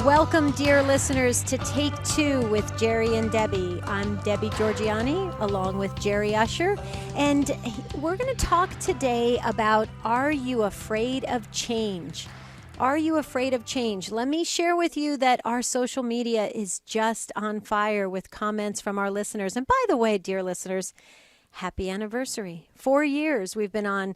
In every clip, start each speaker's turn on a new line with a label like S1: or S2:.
S1: Welcome, dear listeners, to Take Two with Jerry and Debbie. I'm Debbie Georgiani, along with Jerry Usher, and we're going to talk today about, are you afraid of change? Are you afraid of change? Let me share with you that our social media is just on fire with comments from our listeners. And by the way, dear listeners, happy anniversary. 4 years we've been on.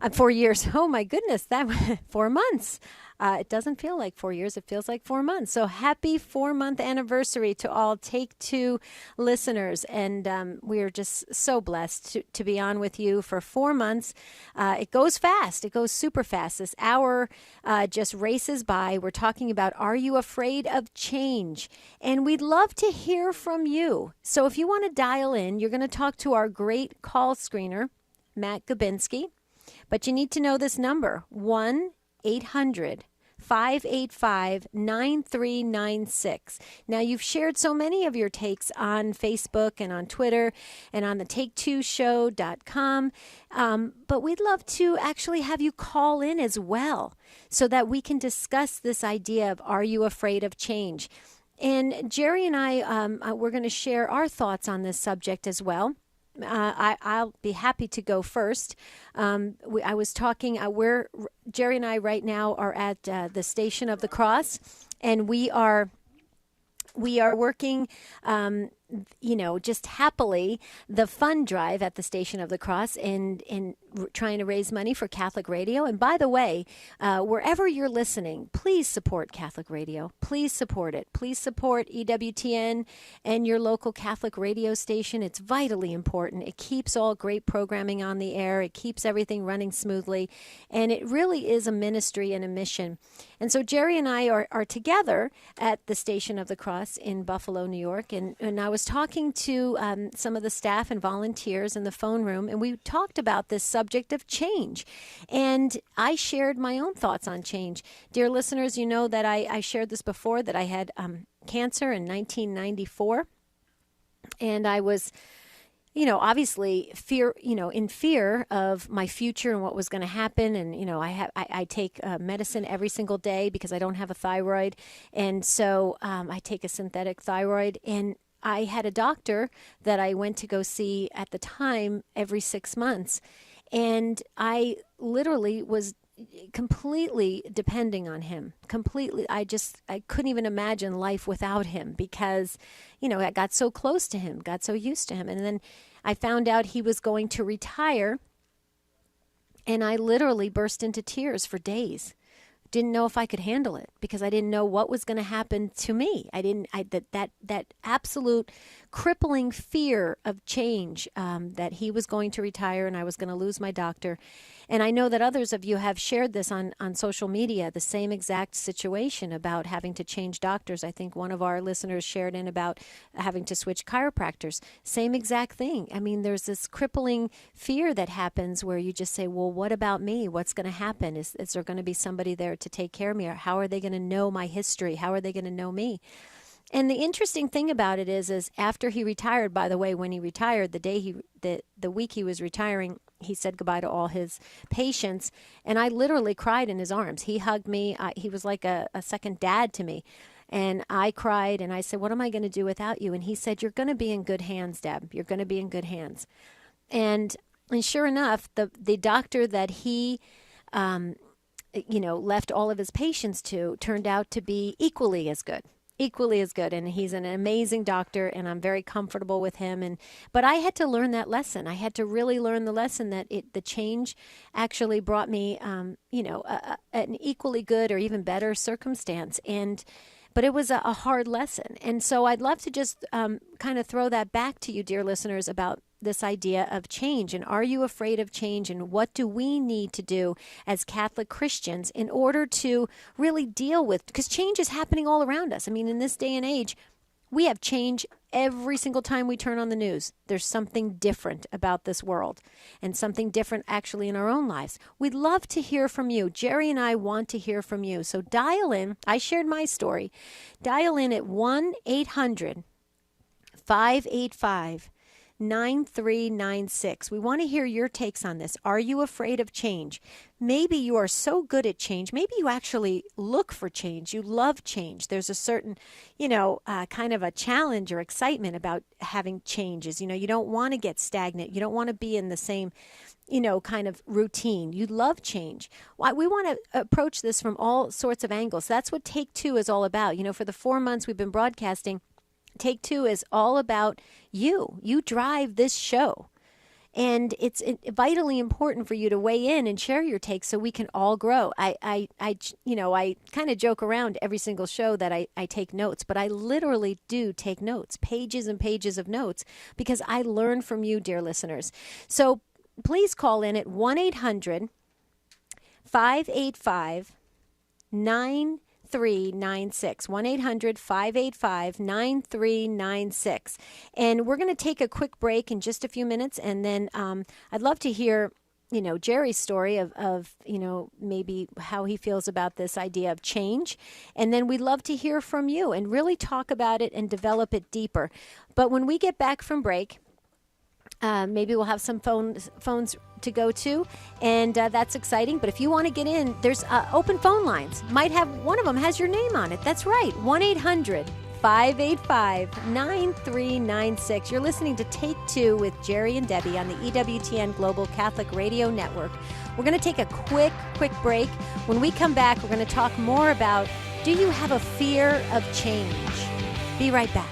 S1: 4 years. Oh my goodness, that 4 months. It doesn't feel like 4 years. It feels like 4 months. So happy 4-month anniversary to all Take Two listeners. And we are just so blessed to be on with you for 4 months. It goes fast. It goes super fast. This hour just races by. We're talking about, are you afraid of change? And we'd love to hear from you. So if you want to dial in, you're going to talk to our great call screener, Matt Gabinski. But you need to know this number, 1-800-585-9396. Now, you've shared so many of your takes on Facebook and on Twitter and on the take2show.com, but we'd love to actually have you call in as well so that we can discuss this idea of, are you afraid of change? And Jerry and I, we're going to share our thoughts on this subject as well. I'll be happy to go first. I was talking, Jerry and I right now are at the Station of the Cross, and we are working, just happily, the fund drive at the Station of the Cross and trying to raise money for Catholic Radio. And by the way, wherever you're listening, please support Catholic Radio. Please support it. Please support EWTN and your local Catholic radio station. It's vitally important. It keeps all great programming on the air. It keeps everything running smoothly. And it really is a ministry and a mission. And so Jerry and I are together at the Station of the Cross in Buffalo, New York. And I was talking to some of the staff and volunteers in the phone room, and we talked about this subject of change. And I shared my own thoughts on change. Dear listeners, you know that I shared this before, that I had cancer in 1994. And I was, obviously in fear of my future and what was going to happen. And, I take medicine every single day because I don't have a thyroid. And so I take a synthetic thyroid. And I had a doctor that I went to go see at the time every 6 months. And I literally was completely depending on him. Completely. I couldn't even imagine life without him because, I got so close to him, got so used to him. And then I found out he was going to retire, and I literally burst into tears for days. Didn't know if I could handle it because I didn't know what was going to happen to me. That absolute crippling fear of change, that he was going to retire and I was going to lose my doctor. And I know that others of you have shared this on social media, the same exact situation about having to change doctors. I think one of our listeners shared in about having to switch chiropractors. Same exact thing. I mean, there's this crippling fear that happens where you just say, well, what about me? What's going to happen? Is there going to be somebody there to take care of me? Or how are they going to know my history? How are they going to know me? And the interesting thing about it is after he retired, by the way, when he retired, the week he was retiring, he said goodbye to all his patients. And I literally cried in his arms. He hugged me. He was like a second dad to me. And I cried and I said, what am I going to do without you? And he said, you're going to be in good hands, Deb. You're going to be in good hands. And sure enough, the doctor that he left all of his patients to turned out to be equally as good. And he's an amazing doctor, and I'm very comfortable with him. But I had to learn that lesson. I had to really learn the lesson that the change actually brought me, an equally good or even better circumstance. But it was a hard lesson. And so I'd love to just kind of throw that back to you, dear listeners, about this idea of change. And are you afraid of change? And what do we need to do as Catholic Christians in order to really deal with, because change is happening all around us. I mean, in this day and age, we have change every single time we turn on the news. There's something different about this world and something different actually in our own lives. We'd love to hear from you. Jerry and I want to hear from you. So dial in. I shared my story. Dial in at 1-800-585 9396. We want to hear your takes on this. Are you afraid of change? Maybe you are so good at change. Maybe you actually look for change. You love change. There's a certain, kind of a challenge or excitement about having changes. You don't want to get stagnant. You don't want to be in the same kind of routine. You love change. We want to approach this from all sorts of angles. That's what Take Two is all about. For the 4 months we've been broadcasting, Take Two is all about you. You drive this show. And it's vitally important for you to weigh in and share your takes so we can all grow. I kind of joke around every single show that I take notes, but I literally do take notes, pages and pages of notes, because I learn from you, dear listeners. So please call in at 1-800-585-9396. 1-800-585-9396. And we're going to take a quick break in just a few minutes, and then I'd love to hear Jerry's story of maybe how he feels about this idea of change. And then we'd love to hear from you and really talk about it and develop it deeper. But when we get back from break, maybe we'll have some phones to go to, and that's exciting. But if you want to get in, there's open phone lines. Might have one of them has your name on it. That's right, 1-800-585-9396. You're listening to Take Two with Jerry and Debbie on the EWTN Global Catholic Radio Network. We're going to take a quick break. When we come back, we're going to talk more about, do you have a fear of change? Be right back.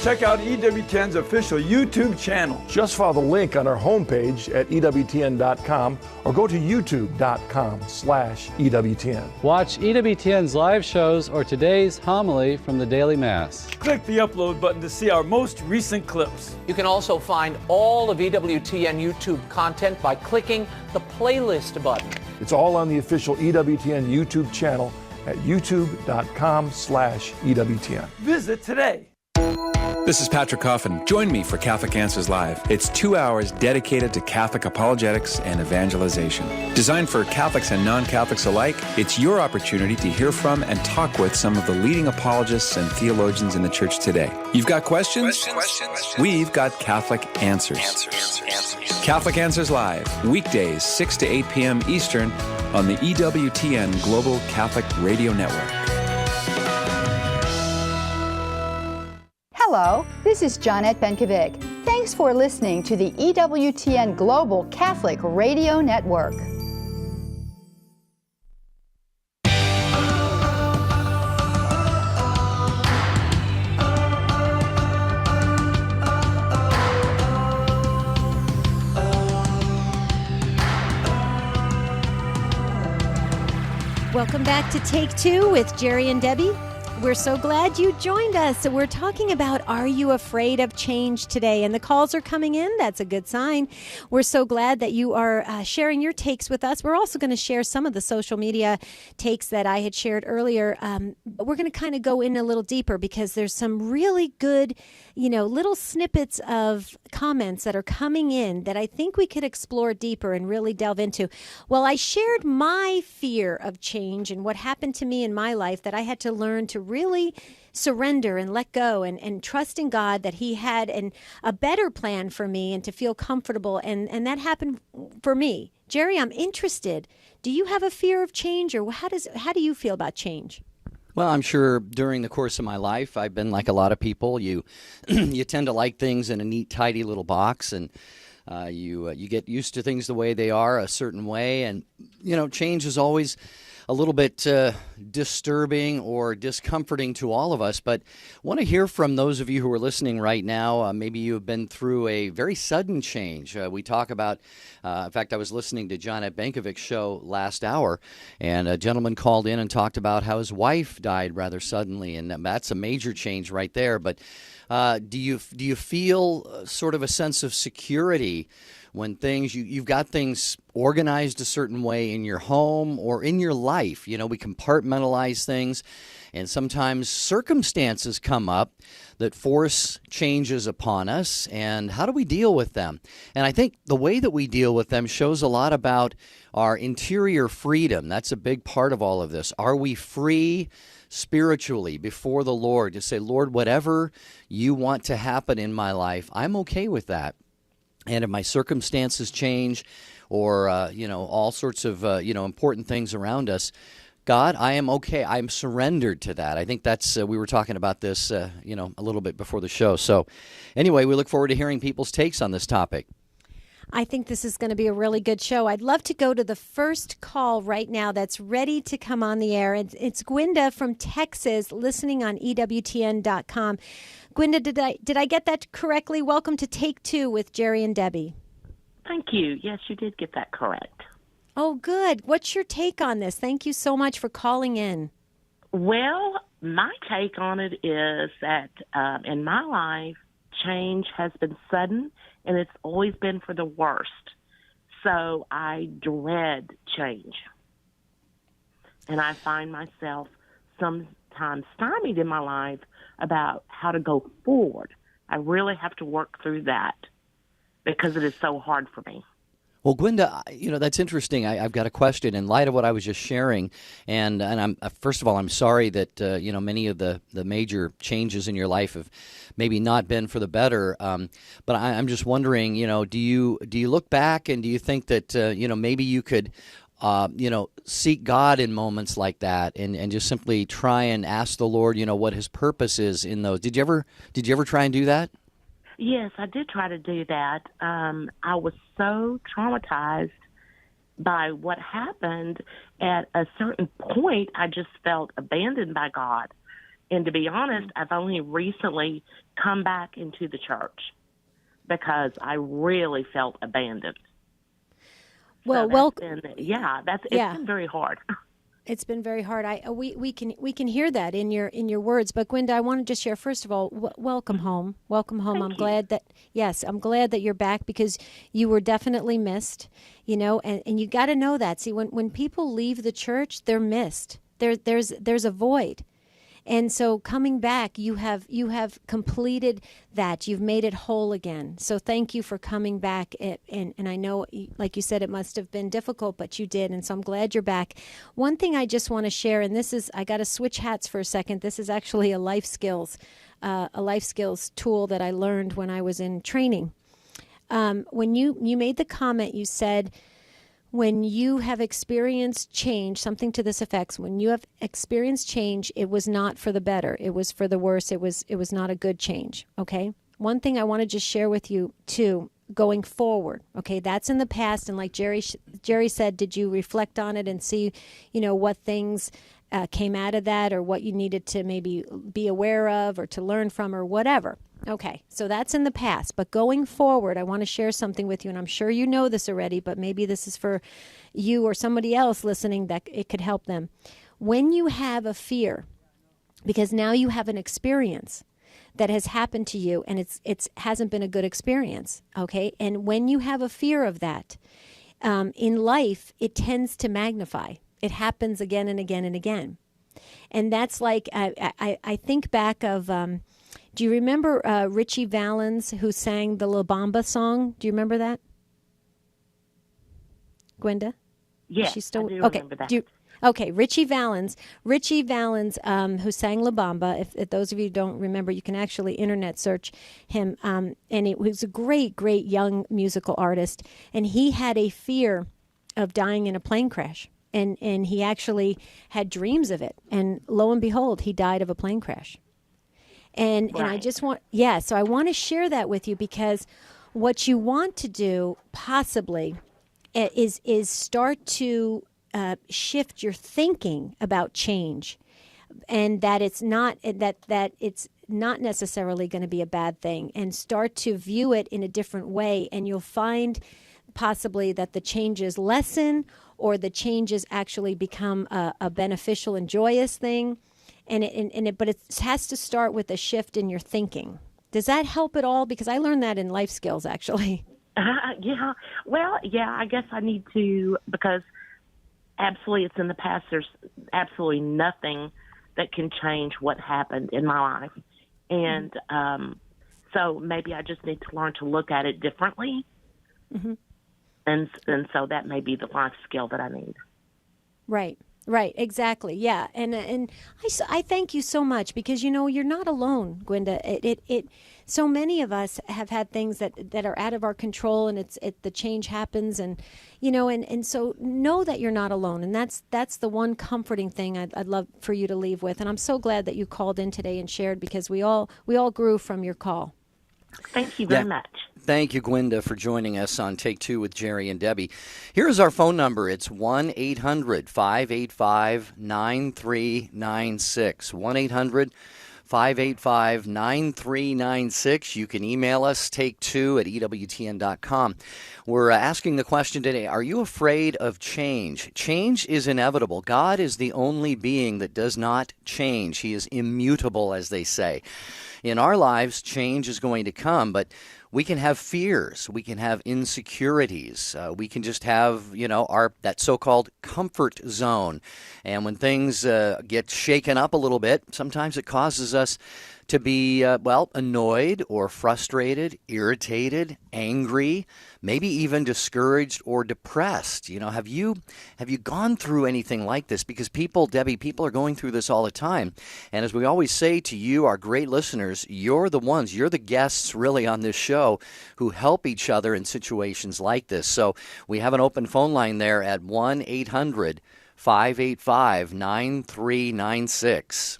S2: Check out EWTN's official YouTube channel.
S3: Just follow the link on our homepage at EWTN.com or go to YouTube.com/EWTN.
S4: Watch EWTN's live shows or today's homily from the Daily Mass.
S2: Click the upload button to see our most recent clips.
S5: You can also find all of EWTN YouTube content by clicking the playlist button.
S3: It's all on the official EWTN YouTube channel at YouTube.com/EWTN.
S2: Visit today.
S6: This is Patrick Coffin. Join me for Catholic Answers Live. It's 2 hours dedicated to Catholic apologetics and evangelization. Designed for Catholics and non-Catholics alike, it's your opportunity to hear from and talk with some of the leading apologists and theologians in the church today. You've got questions? We've got Catholic answers. Catholic Answers Live, weekdays 6 to 8 p.m. Eastern on the EWTN Global Catholic Radio Network.
S7: Hello, this is Johnette Benkovic. Thanks for listening to the EWTN Global Catholic Radio Network.
S1: Welcome back to Take Two with Jerry and Debbie. We're so glad you joined us. So we're talking about, are you afraid of change today? And the calls are coming in. That's a good sign. We're so glad that you are sharing your takes with us. We're also going to share some of the social media takes that I had shared earlier. But we're going to kind of go in a little deeper because there's some really good, little snippets of comments that are coming in that I think we could explore deeper and really delve into. Well, I shared my fear of change and what happened to me in my life, that I had to learn to really surrender and let go and trust in God that He had a better plan for me and to feel comfortable. And that happened for me. Jerry, I'm interested. Do you have a fear of change, or how do you feel about change?
S8: Well, I'm sure during the course of my life, I've been like a lot of people. You you tend to like things in a neat, tidy little box, and you get used to things the way they are, a certain way. And, change is always a little bit disturbing or discomforting to all of us. But I want to hear from those of you who are listening right now. Maybe you have been through a very sudden change. We talk about, in fact, I was listening to Johnette Benkovic's show last hour, and a gentleman called in and talked about how his wife died rather suddenly, and that's a major change right there. But do you feel sort of a sense of security when things you've got things organized a certain way in your home or in your life. You know, we compartmentalize things, and sometimes circumstances come up that force changes upon us, and how do we deal with them? And I think the way that we deal with them shows a lot about our interior freedom. That's a big part of all of this. Are we free spiritually before the Lord to say, Lord, whatever you want to happen in my life, I'm okay with that. And if my circumstances change or, all sorts of, important things around us, God, I am okay. I'm surrendered to that. I think that's, we were talking about this, a little bit before the show. So anyway, we look forward to hearing people's takes on this topic.
S1: I think this is going to be a really good show. I'd love to go to the first call right now that's ready to come on the air. It's Gwenda from Texas, listening on EWTN.com. Gwenda, did I get that correctly? Welcome to Take Two with Jerry and Debbie.
S9: Thank you. Yes, you did get that correct.
S1: Oh, good. What's your take on this? Thank you so much for calling in.
S9: Well, my take on it is that in my life, change has been sudden, and it's always been for the worst. So I dread change. And I find myself sometimes stymied in my life about how to go forward. I really have to work through that because it is so hard for me.
S8: Well, Gwenda, that's interesting. I've got a question in light of what I was just sharing, and I'm first of all, I'm sorry that many of the major changes in your life have maybe not been for the better. But I'm just wondering, do you look back and do you think that maybe you could seek God in moments like that and just simply try and ask the Lord, what His purpose is in those? Did you ever try and do that?
S9: Yes, I did try to do that. I was so traumatized by what happened. At a certain point, I just felt abandoned by God. And to be honest, I've only recently come back into the church because I really felt abandoned. It's been very hard.
S1: It's been very hard. We can hear that in your words. But Gwenda, I wanted to share first of all, welcome home. Welcome home. I'm glad that you're back because you were definitely missed. And you got to know that. See, when people leave the church, they're missed. There's a void. And so coming back, you have completed that. You've made it whole again. So thank you for coming back. And I know, like you said, it must have been difficult, but you did. And so I'm glad you're back. One thing I just want to share, and this is, I got to switch hats for a second. This is actually a life skills tool that I learned when I was in training. When you made the comment, you said, when you have experienced change, something to this effect, when you have experienced change, it was not for the better. It was for the worse. It was not a good change, okay? One thing I want to just share with you, too, going forward, okay? That's in the past, and like Jerry said, did you reflect on it and see, what things came out of that or what you needed to maybe be aware of or to learn from or whatever? Okay, so that's in the past. But going forward, I want to share something with you, and I'm sure you know this already, but maybe this is for you or somebody else listening that it could help them. When you have a fear, because now you have an experience that has happened to you, and it hasn't been a good experience, okay? And when you have a fear of that, in life, it tends to magnify. It happens again and again and again. And that's like, I think back of... do you remember Richie Valens, who sang the La Bamba song? Do you remember that? Gwenda?
S9: Yes, I do remember that.
S1: Okay, Richie Valens, who sang La Bamba. If those of you don't remember, you can actually internet search him. And he was a great, great young musical artist. And he had a fear of dying in a plane crash. And he actually had dreams of it. And lo and behold, he died of a plane crash. And I just want, so I want to share that with you because what you want to do possibly is start to shift your thinking about change, and that it's not necessarily going to be a bad thing, and start to view it in a different way, and you'll find possibly that the changes lessen or the changes actually become a beneficial and joyous thing. But it has to start with a shift in your thinking. Does that help at all? Because I learned that in life skills, actually.
S9: Yeah. Well, yeah, I guess I need to, because absolutely it's in the past. There's absolutely nothing that can change what happened in my life. And so maybe I just need to learn to look at it differently.
S1: Mm-hmm.
S9: And so that may be the life skill that I need.
S1: Right. Right, exactly. Yeah. And I thank you so much, because you're not alone, Gwenda. It so many of us have had things that are out of our control, and the change happens, and and so know that you're not alone, and that's the one comforting thing I'd love for you to leave with. And I'm so glad that you called in today and shared, because we all grew from your call.
S9: Thank you very much.
S8: Thank you, Gwenda, for joining us on Take Two with Jerry and Debbie. Here's our phone number. It's 1-800-585-9396. 1-800-585-9396. You can email us, take2@EWTN.com. We're asking the question today, are you afraid of change? Change is inevitable. God is the only being that does not change. He is immutable, as they say. In our lives, change is going to come, but we can have fears. We can have insecurities. We can just have, that so-called comfort zone. And when things get shaken up a little bit, sometimes it causes us to be, annoyed or frustrated, irritated, angry, maybe even discouraged or depressed. Have you gone through anything like this? Because Debbie, people are going through this all the time. And as we always say to you, our great listeners, you're the guests really on this show who help each other in situations like this. So we have an open phone line there at 1-800-585-9396.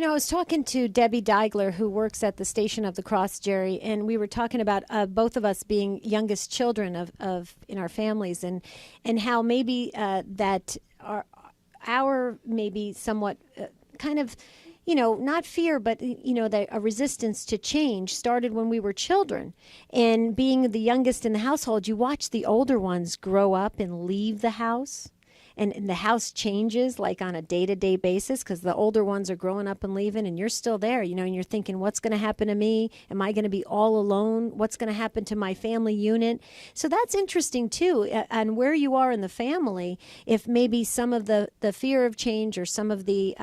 S1: I was talking to Debbie Deigler, who works at the Station of the Cross, Jerry, and we were talking about both of us being youngest children of in our families, and how maybe that our maybe somewhat kind of, not fear, but, a resistance to change started when we were children. And being the youngest in the household, you watch the older ones grow up and leave the house. And the house changes like on a day-to-day basis, because the older ones are growing up and leaving, and you're still there, and you're thinking, what's going to happen to me? Am I going to be all alone? What's going to happen to my family unit? So that's interesting, too, and where you are in the family, if maybe some of the fear of change or some of the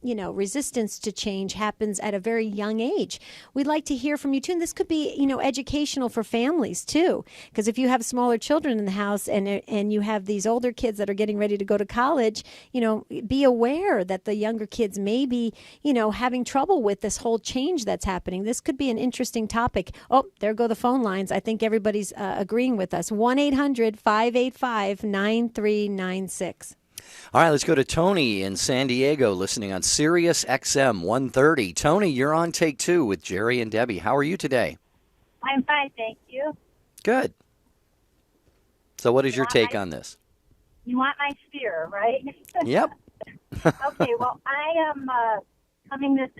S1: resistance to change happens at a very young age. We'd like to hear from you too. And this could be, educational for families too. Because if you have smaller children in the house and you have these older kids that are getting ready to go to college, be aware that the younger kids may be, having trouble with this whole change that's happening. This could be an interesting topic. Oh, there go the phone lines. I think everybody's agreeing with us. 1-800-585-9396.
S8: All right, let's go to Tony in San Diego, listening on Sirius XM 130. Tony, you're on Take Two with Jerry and Debbie. How are you today?
S10: I'm fine, thank you.
S8: Good. So what is your take on this?
S10: You want my fear, right?
S8: Yep.
S10: Okay, well, I am coming this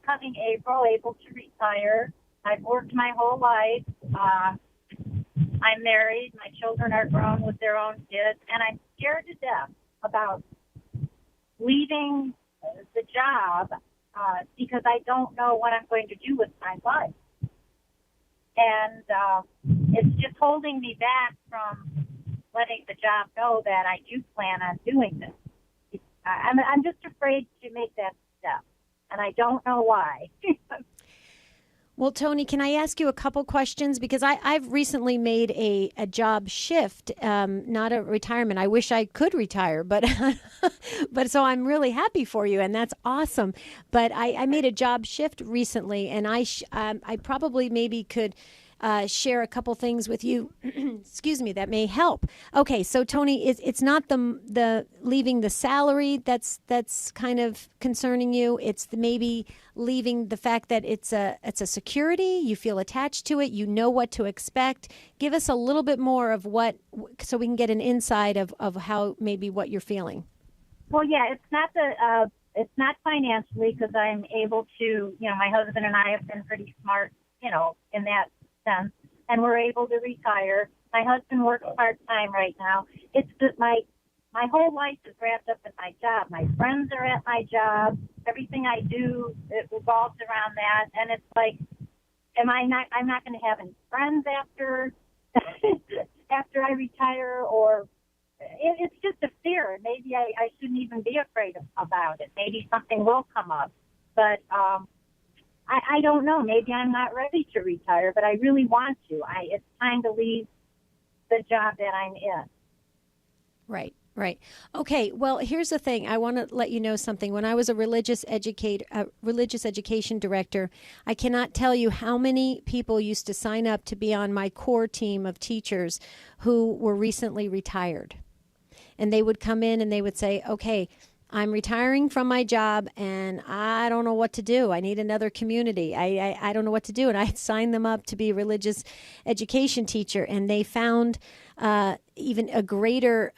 S10: coming April able to retire. I've worked my whole life. I'm married. My children are grown with their own kids, and I'm scared to death about leaving the job because I don't know what I'm going to do with my life. And it's just holding me back from letting the job know that I do plan on doing this. I'm just afraid to make that step, and I don't know why.
S1: Well, Tony, can I ask you a couple questions? Because I've recently made a job shift, not a retirement. I wish I could retire, but so I'm really happy for you, and that's awesome. But I made a job shift recently, and I probably maybe could share a couple things with you, excuse me, that may help. Okay, so Tony, it's not the leaving the salary that's kind of concerning you. It's maybe leaving the fact that it's a security. You feel attached to it. You know what to expect. Give us a little bit more of so we can get an insight of how maybe what you're feeling.
S10: Well, yeah, it's not financially, because I'm able to. My husband and I have been pretty smart, in that sense, and we're able to retire. My husband works part-time right now. It's just my whole life is wrapped up in my job. My friends are at my job. Everything I do, it revolves around that. And it's like, I'm not going to have any friends after after I retire, or it's just a fear. Maybe I shouldn't even be afraid about it. Maybe something will come up. But I don't know. Maybe I'm not ready to retire, but I really want to. It's time to leave the job that I'm in.
S1: Right. Right. Okay. Well, here's the thing. I want to let you know something. When I was a religious education director, I cannot tell you how many people used to sign up to be on my core team of teachers who were recently retired. And they would come in and they would say, okay, I'm retiring from my job and I don't know what to do. I need another community. I don't know what to do. And I signed them up to be a religious education teacher, and they found even a greater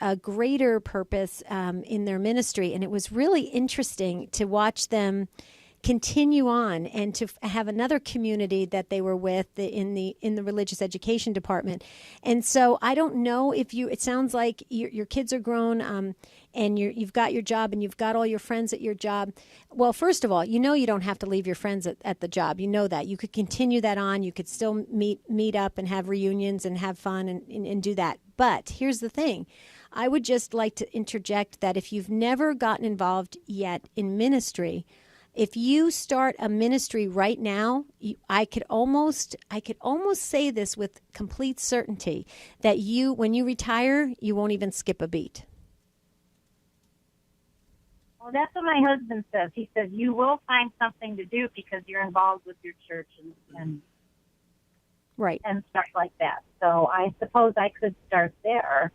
S1: purpose in their ministry. And it was really interesting to watch them continue on and to have another community that they were with in the religious education department. And so I don't know if it sounds like your kids are grown, and you've got your job and you've got all your friends at your job. Well, first of all, you don't have to leave your friends at the job. You know that. You could continue that on. You could still meet up and have reunions and have fun and do that. But here's the thing. I would just like to interject that if you've never gotten involved yet in ministry, if you start a ministry right now, I could almost say this with complete certainty that when you retire, you won't even skip a beat.
S10: Well, that's what my husband says. He says you will find something to do because you're involved with your church and
S1: right
S10: and stuff like that. So I suppose I could start there.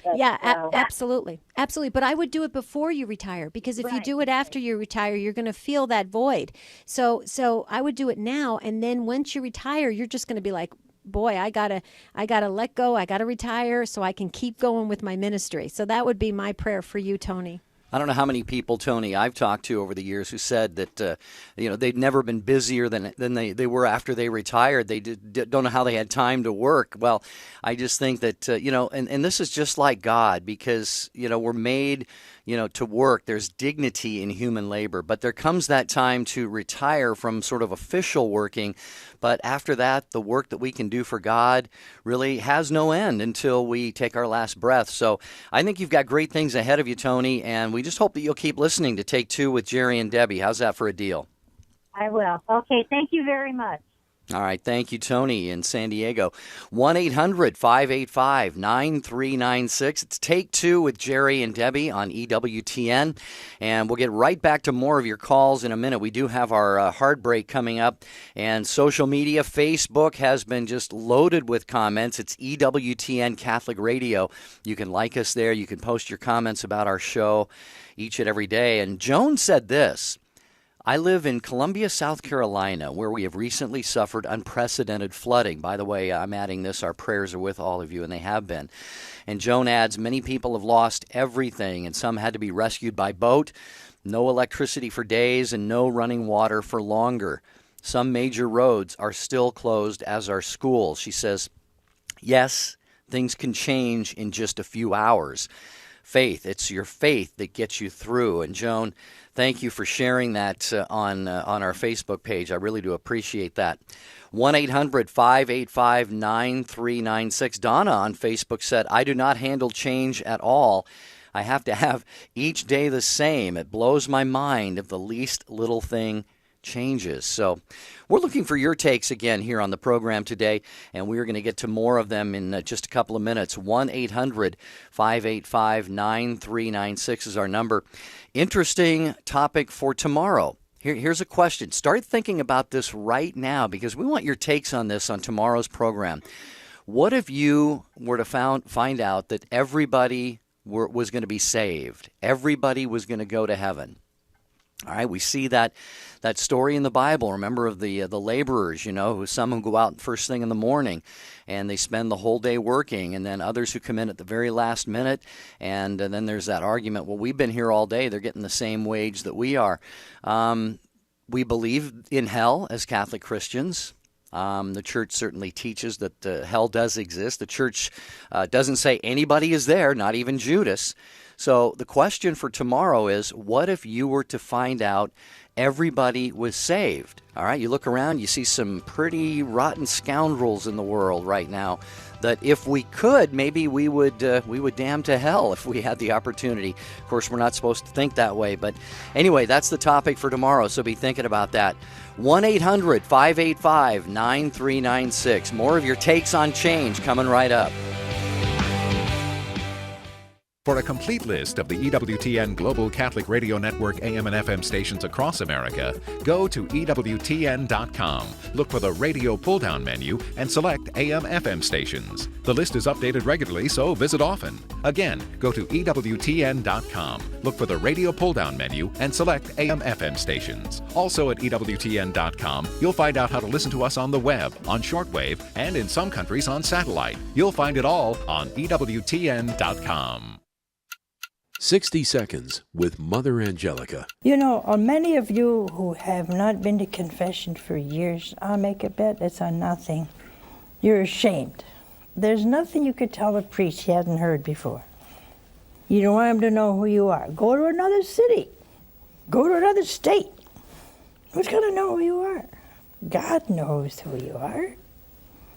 S10: But,
S1: absolutely. But I would do it before you retire, because if you do it after you retire, you're going to feel that void. So I would do it now, and then once you retire, you're just going to be like, boy, I gotta let go. I gotta retire so I can keep going with my ministry. So that would be my prayer for you, Tony.
S8: I don't know how many people, Tony, I've talked to over the years who said that they'd never been busier than they were after they retired. They don't know how they had time to work. Well, I just think that and this is just like God, because we're made to work. There's dignity in human labor, but there comes that time to retire from sort of official working. But after that, the work that we can do for God really has no end until we take our last breath. So I think you've got great things ahead of you, Tony, and we just hope that you'll keep listening to Take Two with Jerry and Debbie. How's that for a deal?
S10: I will. Okay, thank you very much.
S8: All right. Thank you, Tony in San Diego. 1-800-585-9396. It's Take Two with Jerry and Debbie on EWTN. And we'll get right back to more of your calls in a minute. We do have our hard break coming up. And social media, Facebook has been just loaded with comments. It's EWTN Catholic Radio. You can like us there. You can post your comments about our show each and every day. And Joan said this: I live in Columbia, South Carolina, where we have recently suffered unprecedented flooding. By the way, I'm adding this, our prayers are with all of you, and they have been. And Joan adds, many people have lost everything, and some had to be rescued by boat. No electricity for days and no running water for longer. Some major roads are still closed, as are schools. She says, yes, things can change in just a few hours. Faith, it's your faith that gets you through. And Joan, thank you for sharing that on our Facebook page. I really do appreciate that. 1-800-585-9396. Donna on Facebook said, I do not handle change at all. I have to have each day the same. It blows my mind if the least little thing changes. So we're looking for your takes again here on the program today, and we're going to get to more of them in just a couple of minutes. 1-800-585-9396 is our number. Interesting topic for tomorrow. Here's a question. Start thinking about this right now, because we want your takes on this on tomorrow's program. What if you were to find out that everybody was going to be saved? Everybody was going to go to heaven. All right, we see that story in the Bible. Remember of the laborers, who some who go out first thing in the morning and they spend the whole day working, and then others who come in at the very last minute, and then there's that argument, well, we've been here all day, they're getting the same wage that we are. We believe in hell as Catholic Christians. The church certainly teaches that hell does exist. The church doesn't say anybody is there, not even Judas. So the question for tomorrow is, what if you were to find out everybody was saved? All right, you look around, you see some pretty rotten scoundrels in the world right now that if we could, maybe we would damn to hell if we had the opportunity. Of course, we're not supposed to think that way. But anyway, that's the topic for tomorrow, so be thinking about that. 1-800-585-9396. More of your takes on change coming right up.
S11: For a complete list of the EWTN Global Catholic Radio Network AM and FM stations across America, go to EWTN.com. Look for the radio pull-down menu and select AM/FM stations. The list is updated regularly, so visit often. Again, go to EWTN.com. Look for the radio pull-down menu and select AM/FM stations. Also at EWTN.com, you'll find out how to listen to us on the web, on shortwave, and in some countries on satellite. You'll find it all on EWTN.com.
S12: 60 Seconds with Mother Angelica.
S13: You know, many of you who have not been to confession for years, I'll make a bet it's on nothing. You're ashamed. There's nothing you could tell a priest he hasn't heard before. You don't want him to know who you are. Go to another city. Go to another state. Who's going to know who you are? God knows who you are.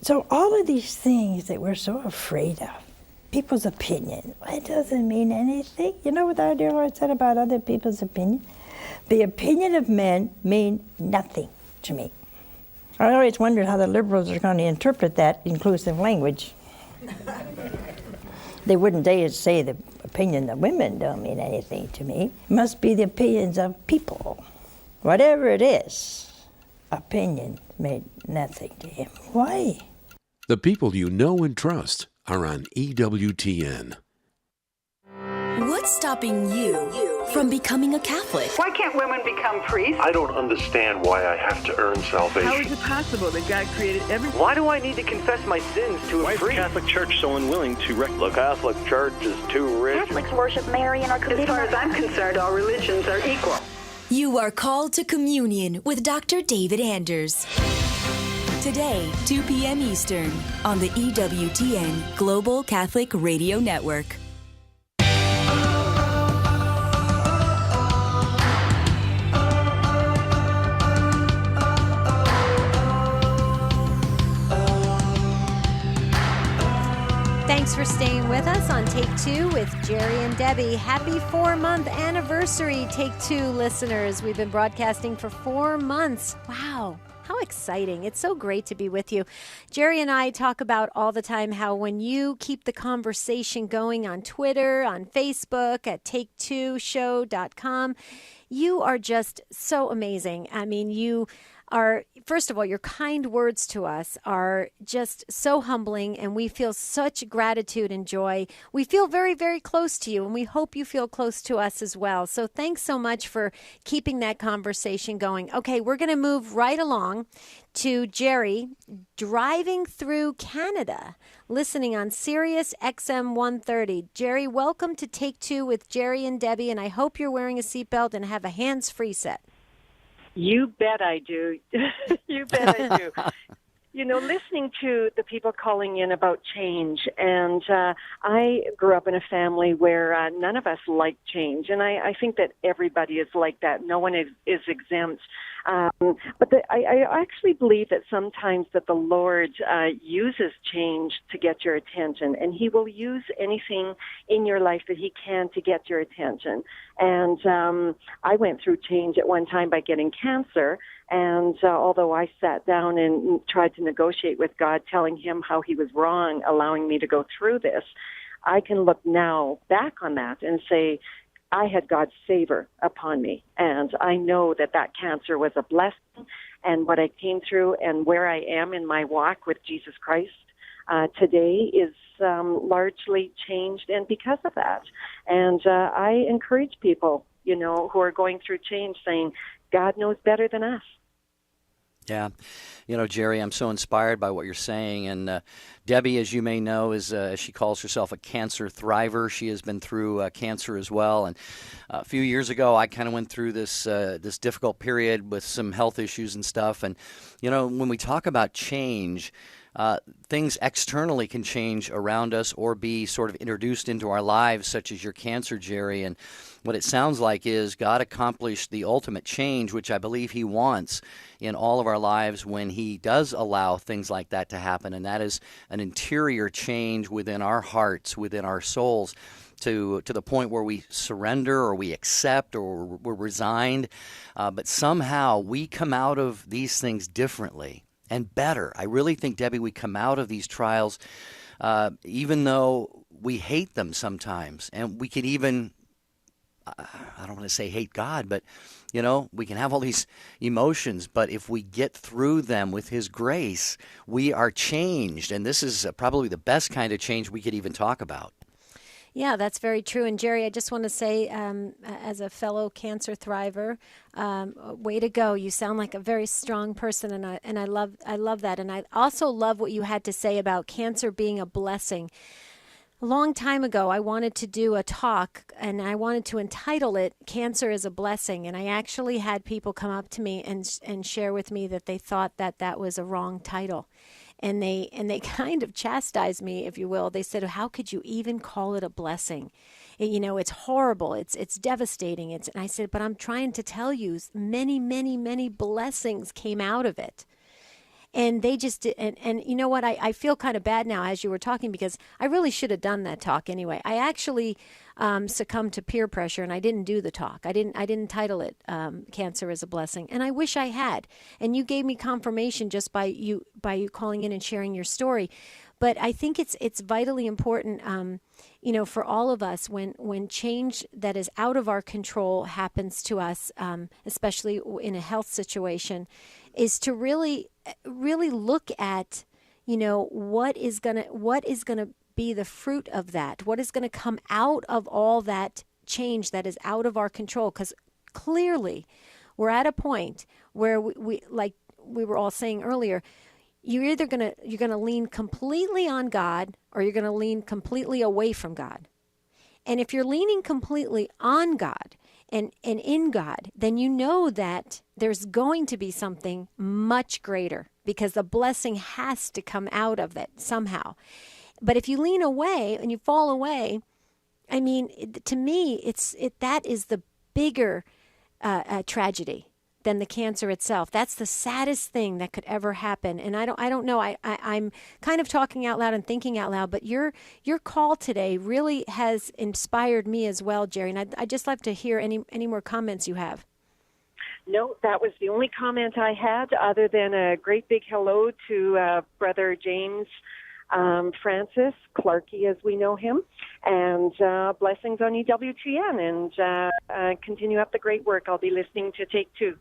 S13: So all of these things that we're so afraid of, people's opinion, it doesn't mean anything. You know what our dear Lord said about other people's opinion? The opinion of men mean nothing to me. I always wondered how the liberals are going to interpret that inclusive language. They wouldn't dare say the opinion of women don't mean anything to me. It must be the opinions of people. Whatever it is, opinion made nothing to him. Why?
S12: The people you know and trust are on EWTN.
S14: What's stopping you from becoming a Catholic?
S15: Why can't women become priests?
S16: I don't understand why I have to earn salvation.
S17: How is it possible that God created everything?
S18: Why do I need to confess my sins to a priest?
S16: Why is the Catholic Church so unwilling to The Catholic Church is too rich.
S10: Catholics worship Mary and are committed.
S15: As far as I'm concerned, all religions are equal.
S14: You are called to communion with Dr. David Anders. Today, 2 p.m. Eastern, on the EWTN Global Catholic Radio Network.
S1: Thanks for staying with us on Take Two with Jerry and Debbie. Happy 4-month anniversary, Take Two listeners. We've been broadcasting for 4 months. Wow. How exciting. It's so great to be with you. Jerry and I talk about all the time how when you keep the conversation going on Twitter, on Facebook, at take2show.com, you are just so amazing. I mean, you are, first of all, your kind words to us are just so humbling, and we feel such gratitude and joy. We feel very, very close to you, and we hope you feel close to us as well. So thanks so much for keeping that conversation going. Okay, we're going to move right along to Jerry driving through Canada, listening on Sirius XM 130. Jerry, welcome to Take Two with Jerry and Debbie, and I hope you're wearing a seatbelt and have a hands-free set.
S19: You bet I do. You bet I do. You know, listening to the people calling in about change, and I grew up in a family where none of us liked change, and I think that everybody is like that. No one is exempt. But I actually believe that sometimes that the Lord uses change to get your attention, and He will use anything in your life that He can to get your attention. And I went through change at one time by getting cancer, and although I sat down and tried to negotiate with God, telling Him how He was wrong, allowing me to go through this, I can look now back on that and say, I had God's favor upon me, and I know that that cancer was a blessing, and what I came through and where I am in my walk with Jesus Christ today is largely changed, and because of that. And I encourage people, you know, who are going through change, saying, God knows better than us.
S8: Yeah. You know, Jerry, I'm so inspired by what you're saying. And Debbie, as you may know, is she calls herself a cancer thriver. She has been through cancer as well. And a few years ago, I kind of went through this difficult period with some health issues and stuff. And, you know, when we talk about change, things externally can change around us or be sort of introduced into our lives, such as your cancer, Jerry. And what it sounds like is God accomplished the ultimate change, which I believe He wants in all of our lives when He does allow things like that to happen. And that is an interior change within our hearts, within our souls, to the point where we surrender or we accept or we're resigned. But somehow we come out of these things differently and better. I really think, Debbie, we come out of these trials, even though we hate them sometimes. And we can even, I don't want to say hate God, but, we can have all these emotions. But if we get through them with His grace, we are changed. And this is probably the best kind of change we could even talk about.
S1: Yeah, that's very true. And Jerry, I just want to say, as a fellow cancer thriver, way to go! You sound like a very strong person, and I love that. And I also love what you had to say about cancer being a blessing. A long time ago, I wanted to do a talk, and I wanted to entitle it "Cancer is a Blessing." And I actually had people come up to me and share with me that they thought that was a wrong title. And they kind of chastised me, if you will. They said, "How could you even call it a blessing? It's horrible. It's devastating." And I said, "But I'm trying to tell you, many, many, many blessings came out of it." And they just did, and you know what? I feel kind of bad now as you were talking, because I really should have done that talk anyway. I actually succumbed to peer pressure, and I didn't do the talk. I didn't title it "Cancer is a Blessing," and I wish I had. And you gave me confirmation just by you calling in and sharing your story. But I think it's vitally important, for all of us when change that is out of our control happens to us, especially in a health situation, is to really look at, what is gonna be the fruit of that, what is gonna come out of all that change that is out of our control. Because clearly, we're at a point where we like we were all saying earlier, you're gonna lean completely on God, or you're gonna lean completely away from God. And if you're leaning completely on God and in God, then you know that there's going to be something much greater, because the blessing has to come out of it somehow. But if you lean away and you fall away, I mean, to me, that is the bigger tragedy than the cancer itself. That's the saddest thing that could ever happen. And I don't know. I'm kind of talking out loud and thinking out loud, but your call today really has inspired me as well, Jerry. And I'd just like to hear any more comments you have.
S19: No, that was the only comment I had, other than a great big hello to Brother James Francis, Clarkey as we know him, and blessings on EWTN, and continue up the great work. I'll be listening to Take Two.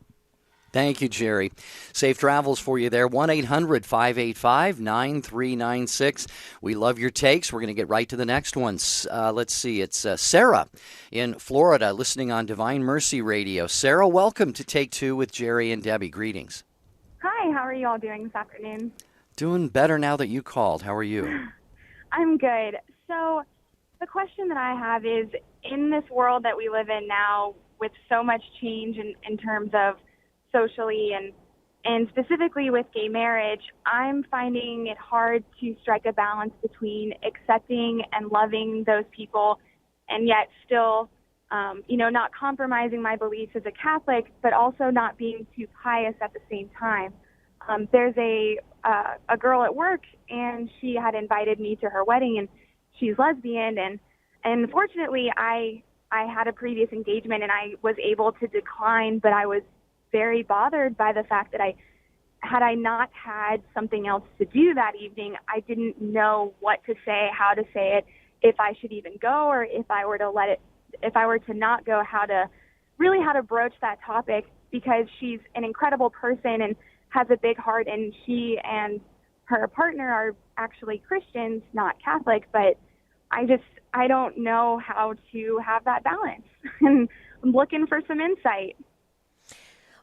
S8: Thank you, Jerry. Safe travels for you there. 1-800-585-9396. We love your takes. We're going to get right to the next ones. Let's see. It's Sarah in Florida listening on Divine Mercy Radio. Sarah, welcome to Take Two with Jerry and Debbie. Greetings.
S20: Hi, how are you all doing this afternoon?
S8: Doing better now that you called. How are you?
S20: I'm good. So the question that I have is, in this world that we live in now, with so much change in terms of socially and specifically with gay marriage, I'm finding it hard to strike a balance between accepting and loving those people, and yet still, not compromising my beliefs as a Catholic, but also not being too pious at the same time. There's a girl at work, and she had invited me to her wedding, and she's lesbian, and unfortunately I had a previous engagement, and I was able to decline, but I was very bothered by the fact that had I not had something else to do that evening, I didn't know what to say, how to say it, if I should even go, or if I were to not go, how to broach that topic, because she's an incredible person and has a big heart, and she and her partner are actually Christians, not Catholic, but I don't know how to have that balance. And I'm looking for some insight.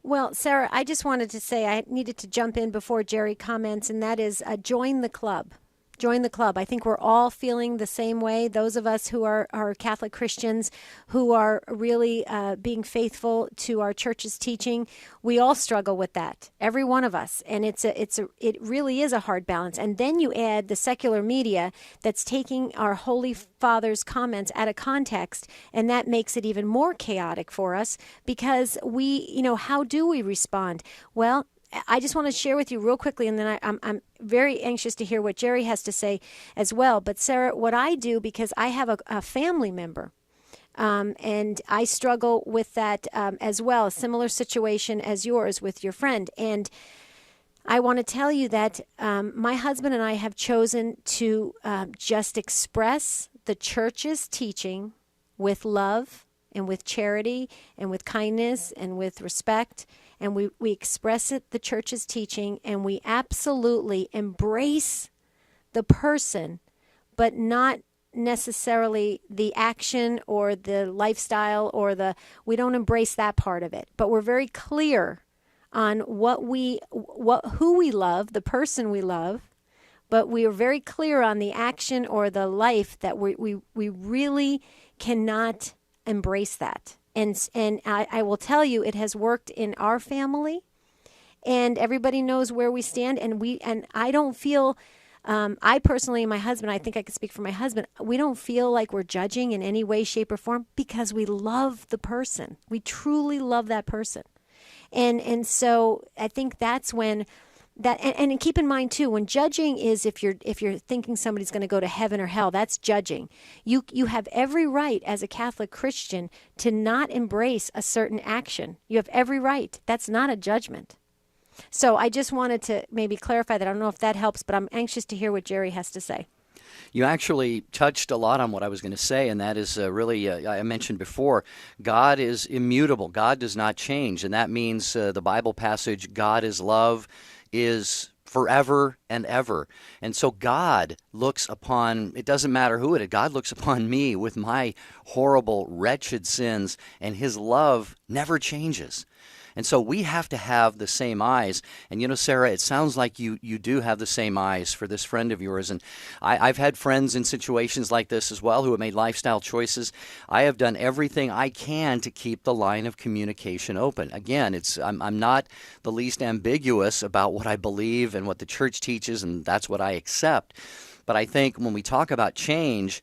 S1: Well, Sarah, I just wanted to say I needed to jump in before Jerry comments, and that is join the club. Join the club. I think we're all feeling the same way. Those of us who are Catholic Christians who are really being faithful to our church's teaching, we all struggle with that. Every one of us. And it really is a hard balance. And then you add the secular media that's taking our Holy Father's comments out of context, and that makes it even more chaotic for us because how do we respond? Well, I just want to share with you real quickly, and then I'm very anxious to hear what Jerry has to say as well. But Sarah, what I do, because I have a family member, and I struggle with that as well, a similar situation as yours with your friend. And I want to tell you that my husband and I have chosen to just express the church's teaching with love and with charity and with kindness and with respect. And we express it, the church's teaching, and we absolutely embrace the person, but not necessarily the action or the lifestyle we don't embrace that part of it. But we're very clear on who we love, the person we love, but we are very clear on the action or the life that we really cannot embrace that. And I will tell you, it has worked in our family, and everybody knows where we stand. And I don't feel, I personally, my husband, I think I could speak for my husband, we don't feel like we're judging in any way, shape, or form because we love the person. We truly love that person. And so I think that's when and keep in mind too, when judging is if you're thinking somebody's going to go to heaven or hell, that's judging. You have every right as a Catholic Christian to not embrace a certain action. You have every right. That's not a judgment. So I just wanted to maybe clarify that. I don't know if that helps, but I'm anxious to hear what Jerry has to say.
S8: You actually touched a lot on what I was going to say, and that is really, I mentioned before, God is immutable. God does not change, and that means the Bible passage, God is love, is forever and ever. And so God looks upon, it doesn't matter who it is, God looks upon me with my horrible, wretched sins, and his love never changes. And so we have to have the same eyes. And, Sarah, it sounds like you do have the same eyes for this friend of yours. And I've had friends in situations like this as well who have made lifestyle choices. I have done everything I can to keep the line of communication open. Again, I'm not the least ambiguous about what I believe and what the church teaches, and that's what I accept. But I think when we talk about change,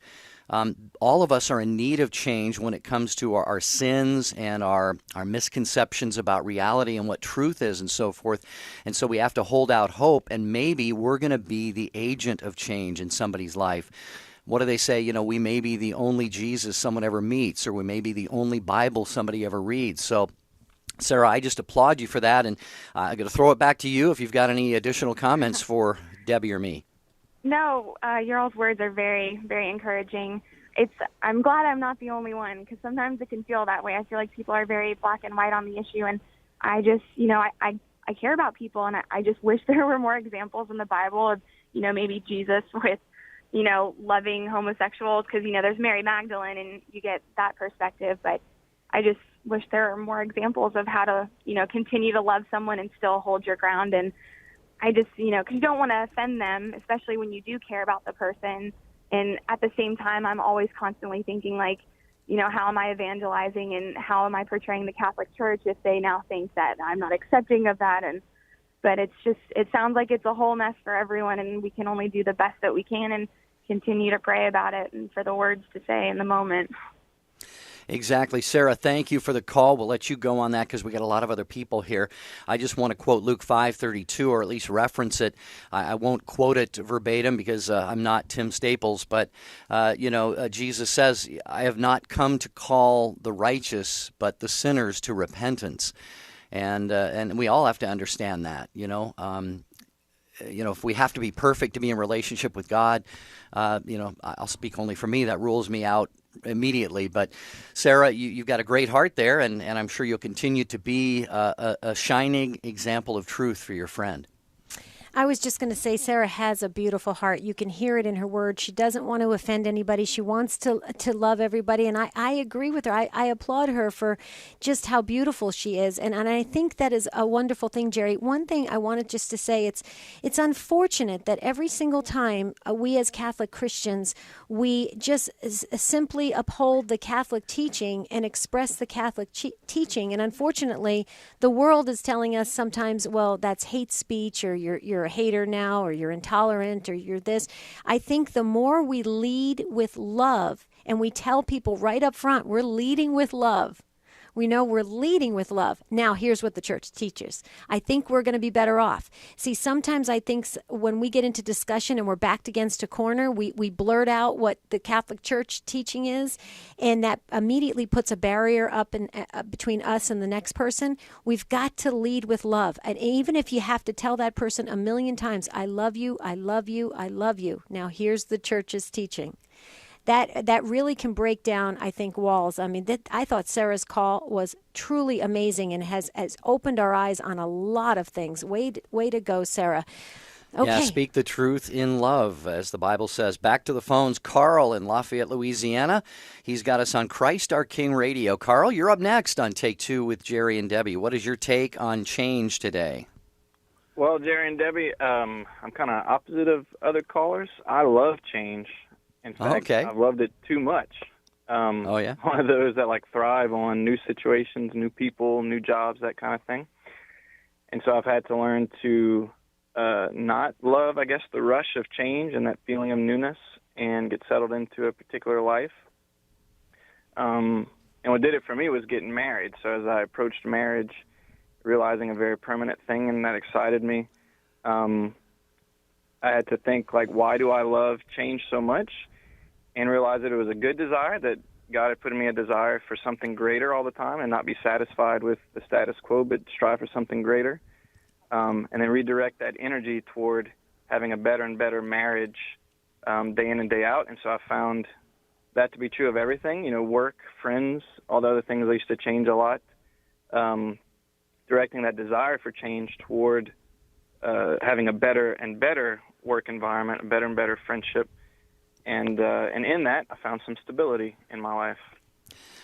S8: all of us are in need of change when it comes to our sins and our misconceptions about reality and what truth is and so forth. And so we have to hold out hope, and maybe we're going to be the agent of change in somebody's life. What do they say? We may be the only Jesus someone ever meets, or we may be the only Bible somebody ever reads. So, Sarah, I just applaud you for that, and I'm going to throw it back to you if you've got any additional comments for Debbie or me.
S20: No, your all's words are very, very encouraging. I'm glad I'm not the only one, because sometimes it can feel that way. I feel like people are very black and white on the issue, and I just, I care about people, and I just wish there were more examples in the Bible of, maybe Jesus with, loving homosexuals, because, there's Mary Magdalene, and you get that perspective, but I just wish there were more examples of how to, continue to love someone and still hold your ground. And I just, because you don't want to offend them, especially when you do care about the person. And at the same time, I'm always constantly thinking, like, how am I evangelizing and how am I portraying the Catholic Church if they now think that I'm not accepting of that? But it sounds like it's a whole mess for everyone, and we can only do the best that we can and continue to pray about it and for the words to say in the moment.
S8: Exactly. Sarah, thank you for the call. We'll let you go on that because we got a lot of other people here. I just want to quote Luke 5:32, or at least reference it. I won't quote it verbatim because I'm not Tim Staples, but, Jesus says, I have not come to call the righteous, but the sinners to repentance. And we all have to understand that, if we have to be perfect to be in relationship with God, I'll speak only for me. That rules me out immediately. But Sarah, you've got a great heart there, and I'm sure you'll continue to be a shining example of truth for your friend.
S1: I was just going to say, Sarah has a beautiful heart. You can hear it in her words. She doesn't want to offend anybody. She wants to love everybody. And I agree with her. I applaud her for just how beautiful she is. And I think that is a wonderful thing, Jerry. One thing I wanted just to say, it's unfortunate that every single time we as Catholic Christians, we just simply uphold the Catholic teaching and express the Catholic teaching. And unfortunately, the world is telling us sometimes, well, that's hate speech, or you're a hater now, or you're intolerant, or you're this. I think the more we lead with love, and we tell people right up front, we're leading with love. We know we're leading with love. Now, here's what the church teaches. I think we're going to be better off. See, sometimes I think when we get into discussion and we're backed against a corner, we blurt out what the Catholic Church teaching is, and that immediately puts a barrier up between us and the next person. We've got to lead with love. And even if you have to tell that person a million times, I love you, I love you, I love you. Now, here's the church's teaching. That really can break down, I think, walls. I mean, I thought Sarah's call was truly amazing and has opened our eyes on a lot of things. Way to go, Sarah. Okay.
S8: Yeah, speak the truth in love, as the Bible says. Back to the phones. Carl in Lafayette, Louisiana. He's got us on Christ Our King Radio. Carl, you're up next on Take Two with Jerry and Debbie. What is your take on change today?
S16: Well, Jerry and Debbie, I'm kind of opposite of other callers. I love change. In fact, I've loved it too much.
S8: Oh, yeah?
S16: One of those that thrive on new situations, new people, new jobs, that kind of thing. And so I've had to learn to not love, I guess, the rush of change and that feeling of newness, and get settled into a particular life. And what did it for me was getting married. So as I approached marriage, realizing a very permanent thing, and that excited me, I had to think, why do I love change so much? And realize that it was a good desire, that God had put in me a desire for something greater all the time, and not be satisfied with the status quo, but strive for something greater. And then redirect that energy toward having a better and better marriage day in and day out. And so I found that to be true of everything, work, friends, all the other things I used to change a lot. Directing that desire for change toward having a better and better work environment, a better and better friendship. And in that, I found some stability in my life.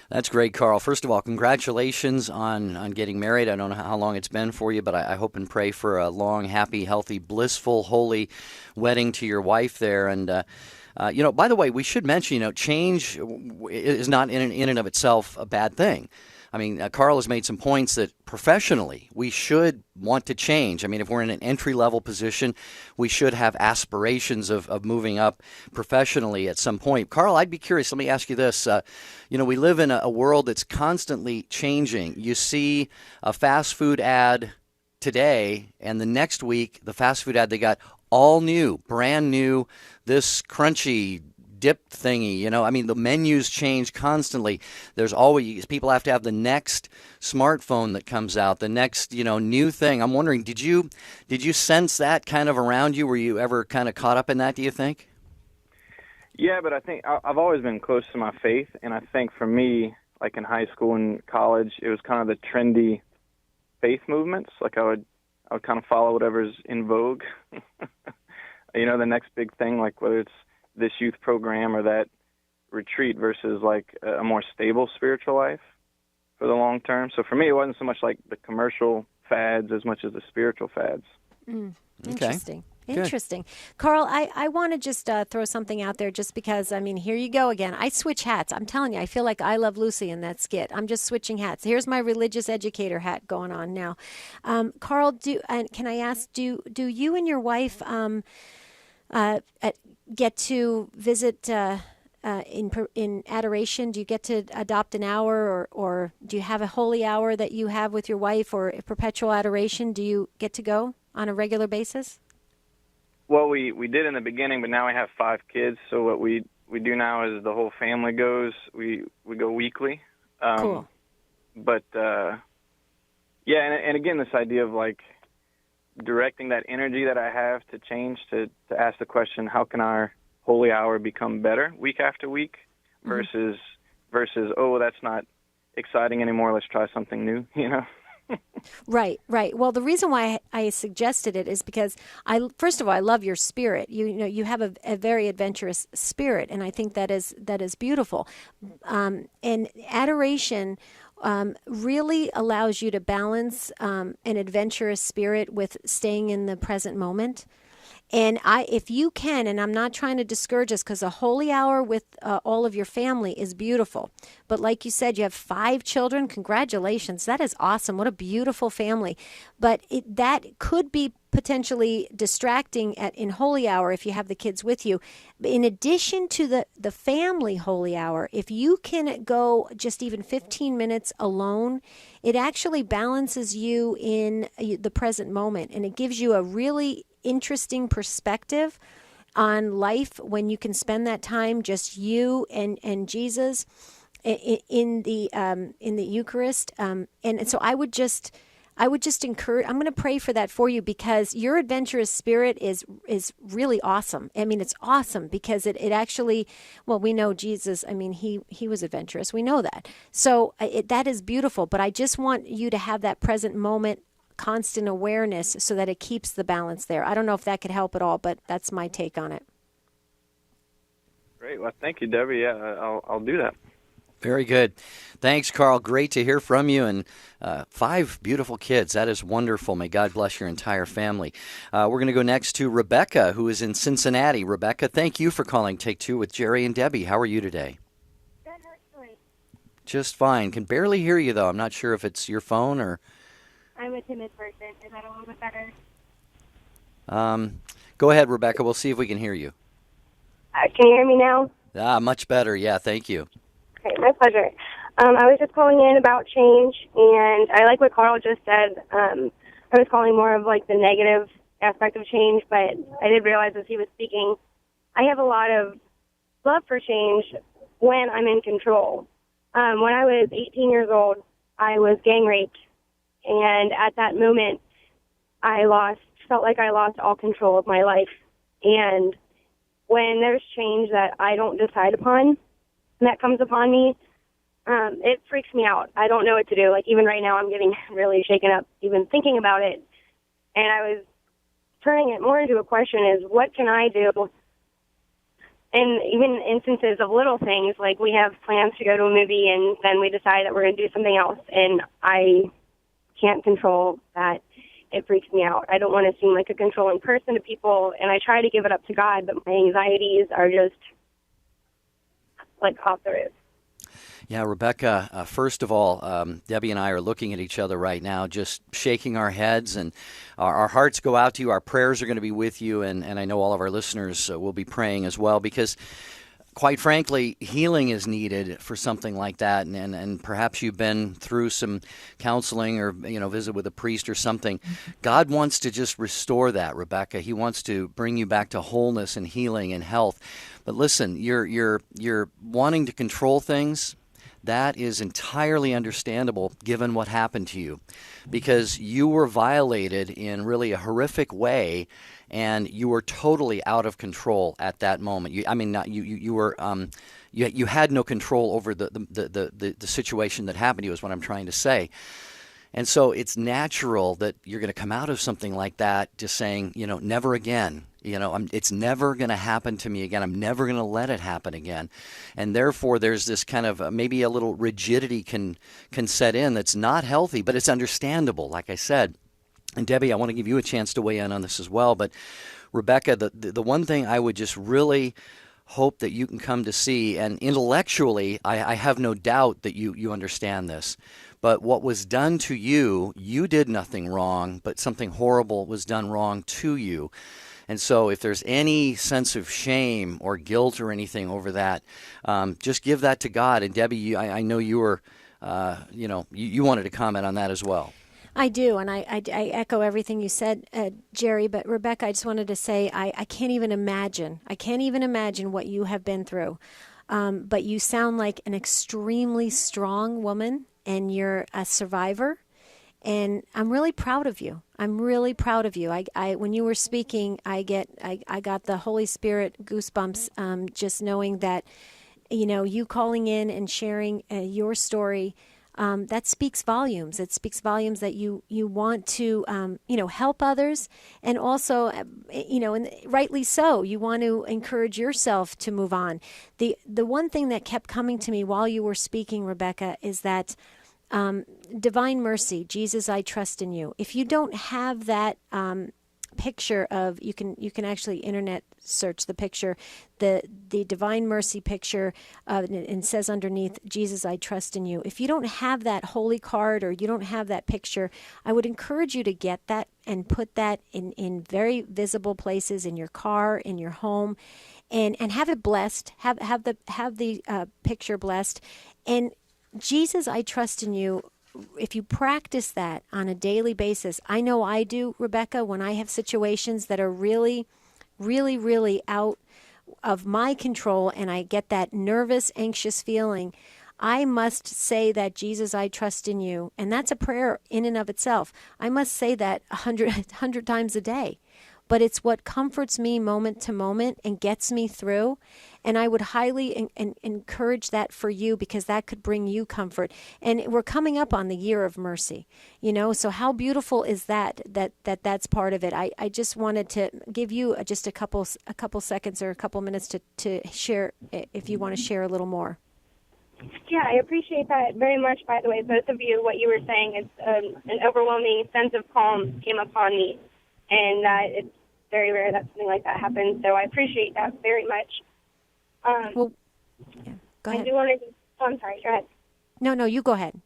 S8: That's great, Carl. First of all, congratulations on getting married. I don't know how long it's been for you, but I hope and pray for a long, happy, healthy, blissful, holy wedding to your wife there. And, by the way, we should mention, change is not in and of itself a bad thing. I mean, Carl has made some points that professionally we should want to change. I mean, if we're in an entry-level position, we should have aspirations of moving up professionally at some point. Carl, I'd be curious. Let me ask you this. We live in a world that's constantly changing. You see a fast food ad today, and the next week, the fast food ad they got all new, brand new, this crunchy dip thingy, I mean, the menus change constantly. There's always, people have to have the next smartphone that comes out, the next, new thing. I'm wondering, did you sense that kind of around you? Were you ever kind of caught up in that, do you think?
S16: Yeah, but I think I've always been close to my faith, and I think for me, like in high school and college, it was kind of the trendy faith movements. Like I would kind of follow whatever's in vogue. The next big thing, like whether it's this youth program or that retreat versus a more stable spiritual life for the long term. So for me, it wasn't so much like the commercial fads as much as the spiritual fads.
S1: Interesting.
S8: Good.
S1: Interesting. Carl, I want to just throw something out there just because, here you go again. I switch hats. I'm telling you, I feel like I Love Lucy in that skit. I'm just switching hats. Here's my religious educator hat going on now. Carl, can I ask, do you and your wife get to visit in adoration? Do you get to adopt an hour, or do you have a holy hour that you have with your wife, or perpetual adoration? Do you get to go on a regular basis?
S16: Well, we did in the beginning, but now we have 5 kids. So what we do now is the whole family goes. We go weekly.
S1: Cool.
S16: But and again, this idea of directing that energy that I have to change, to ask the question, how can our holy hour become better week after week, versus oh, that's not exciting anymore, let's try something new.
S1: Right, right. Well, the reason why I suggested it is because first of all, I love your spirit. You have a very adventurous spirit, and I think that is beautiful. And adoration really allows you to balance an adventurous spirit with staying in the present moment. And if you can, and I'm not trying to discourage us, because a holy hour with all of your family is beautiful. But like you said, you have 5 children. Congratulations. That is awesome. What a beautiful family. But that could be potentially distracting in holy hour if you have the kids with you. In addition to the family holy hour, if you can go just even 15 minutes alone, it actually balances you in the present moment, and it gives you a really interesting perspective on life when you can spend that time just you and Jesus in the Eucharist. And so I would just encourage. I'm going to pray for that for you, because your adventurous spirit is really awesome. I mean, it's awesome because it actually, well, we know Jesus. I mean, he was adventurous. We know that. So that is beautiful. But I just want you to have that present moment, constant awareness, so that it keeps the balance there. I don't know if that could help at all, but that's my take on it.
S16: Great. Well, thank you, Debbie. Yeah, I'll do that.
S8: Very good. Thanks, Carl. Great to hear from you. And 5 beautiful kids. That is wonderful. May God bless your entire family. We're going to go next to Rebecca, who is in Cincinnati. Rebecca, thank you for calling Take Two with Jerry and Debbie. How are you today?
S21: Good.
S8: Just fine. Can barely hear you, though. I'm not sure if it's your phone or...
S21: I'm a timid person. Is that a little bit better?
S8: Go ahead, Rebecca. We'll see if we can hear you.
S21: Can you hear me now?
S8: Much better. Yeah, thank you.
S21: Okay, my pleasure. I was just calling in about change, and I like what Carl just said. I was calling more of like the negative aspect of change, but I did realize as he was speaking, I have a lot of love for change when I'm in control. When I was 18 years old, I was gang raped. And at that moment, felt like I lost all control of my life. And when there's change that I don't decide upon, and that comes upon me, it freaks me out. I don't know what to do. Like, even right now, I'm getting really shaken up even thinking about it. And I was turning it more into a question is, what can I do? And even instances of little things, like we have plans to go to a movie, and then we decide that we're going to do something else, and I can't control that. It freaks me out. I don't want to seem like a controlling person to people, and I try to give it up to God, but my anxieties are just like off the roof.
S8: Yeah, Rebecca, first of all, Debbie and I are looking at each other right now, just shaking our heads, and our hearts go out to you. Our prayers are going to be with you, and I know all of our listeners will be praying as well, because quite frankly, healing is needed for something like that, and perhaps you've been through some counseling or visit with a priest or something. God wants to just restore that, Rebecca. He wants to bring you back to wholeness and healing and health. But listen, you're wanting to control things. That is entirely understandable given what happened to you, because you were violated in really a horrific way, and you were totally out of control at that moment. You had no control over the situation that happened to you, is what I'm trying to say. And so it's natural that you're going to come out of something like that just saying, never again. It's never going to happen to me again. I'm never going to let it happen again. And therefore, there's this kind of maybe a little rigidity can set in that's not healthy, but it's understandable, like I said. And Debbie, I want to give you a chance to weigh in on this as well. But Rebecca, the one thing I would just really hope that you can come to see, and intellectually, I have no doubt that you understand this. But what was done to you, you did nothing wrong, but something horrible was done wrong to you. And so if there's any sense of shame or guilt or anything over that, just give that to God. And Debbie, I know you were, you wanted to comment on that as well.
S1: I do, and I echo everything you said, Jerry. But Rebecca, I just wanted to say I can't even imagine. I can't even imagine what you have been through. But you sound like an extremely strong woman, and you're a survivor. And I'm really proud of you. I'm really proud of you. I when you were speaking, I got the Holy Spirit goosebumps just knowing that, you calling in and sharing your story that speaks volumes. It speaks volumes that you want to, help others, and also, and rightly so, you want to encourage yourself to move on. The one thing that kept coming to me while you were speaking, Rebecca, is that divine mercy, Jesus, I trust in you. If you don't have that picture of, you can actually internet search the picture, the divine mercy picture, and it says underneath, Jesus, I trust in you. If you don't have that holy card, or you don't have that picture, I would encourage you to get that and put that in very visible places, in your car, in your home, and have it blessed. Have the picture blessed. And Jesus, I trust in you. If you practice that on a daily basis, I know I do, Rebecca, when I have situations that are really, really, really out of my control, and I get that nervous, anxious feeling, I must say that, Jesus, I trust in you. And that's a prayer in and of itself. I must say that 100 times a day. But it's what comforts me moment to moment and gets me through. And I would highly encourage that for you, because that could bring you comfort. And we're coming up on the year of mercy, so how beautiful is that's part of it. I just wanted to give you just a couple seconds or a couple minutes to share, if you want to share a little more.
S21: Yeah, I appreciate that very much, by the way, both of you. What you were saying is an overwhelming sense of calm came upon me. And it's very rare that something like that happens. So I appreciate that very much.
S1: Go ahead.
S21: I'm sorry, go ahead.
S1: No, you go ahead.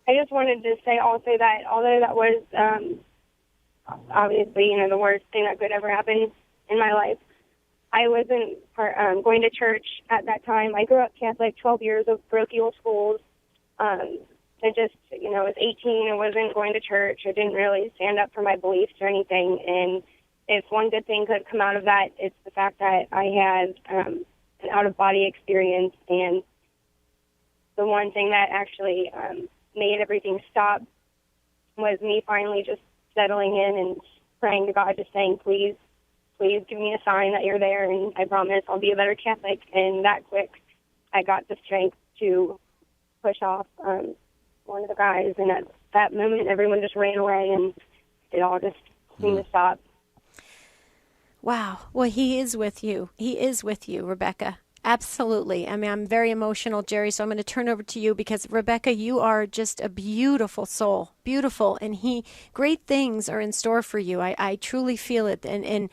S21: I just wanted to say also that although that was obviously, the worst thing that could ever happen in my life, I wasn't going to church at that time. I grew up Catholic, 12 years of parochial schools. I just, I was 18, I wasn't going to church. I didn't really stand up for my beliefs or anything. And if one good thing could come out of that, it's the fact that I had an out-of-body experience. And the one thing that actually made everything stop was me finally just settling in and praying to God, just saying, please give me a sign that you're there, and I promise I'll be a better Catholic. And that quick, I got the strength to push off one of the guys, and at that moment, everyone just ran away, and it all just seemed to stop.
S1: Wow. Well, he is with you. He is with you, Rebecca. Absolutely. I mean, I'm very emotional, Jerry, so I'm going to turn over to you, because, Rebecca, you are just a beautiful soul. Beautiful. And great things are in store for you. I truly feel it. And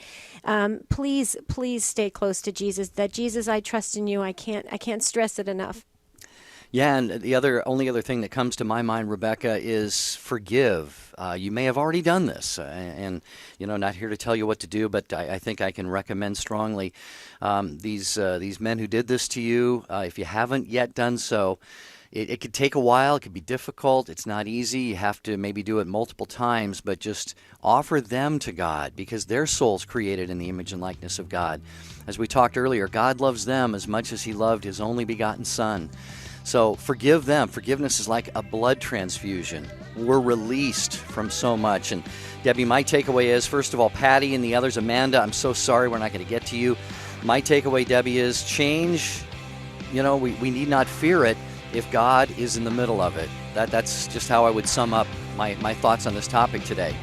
S1: please stay close to Jesus. That Jesus, I trust in you. I can't stress it enough.
S8: Yeah, and the only other thing that comes to my mind, Rebecca, is forgive. You may have already done this, and not here to tell you what to do, but I think I can recommend strongly these men who did this to you. If you haven't yet done so, it could take a while. It could be difficult. It's not easy. You have to maybe do it multiple times, but just offer them to God, because their soul's created in the image and likeness of God. As we talked earlier, God loves them as much as He loved His only begotten Son. So forgive them. Forgiveness is like a blood transfusion. We're released from so much. And Debbie, my takeaway is, first of all, Patty and the others, Amanda, I'm so sorry we're not going to get to you. My takeaway, Debbie, is change. We need not fear it if God is in the middle of it. That's just how I would sum up my thoughts on this topic today.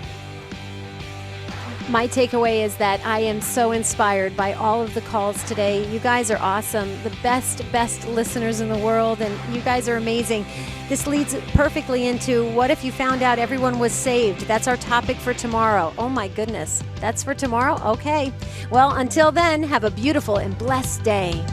S1: My takeaway is that I am so inspired by all of the calls today. You guys are awesome, the best listeners in the world, and you guys are amazing. This leads perfectly into, what if you found out everyone was saved? That's our topic for tomorrow. Oh my goodness, that's for tomorrow? Okay. Well, until then, have a beautiful and blessed day.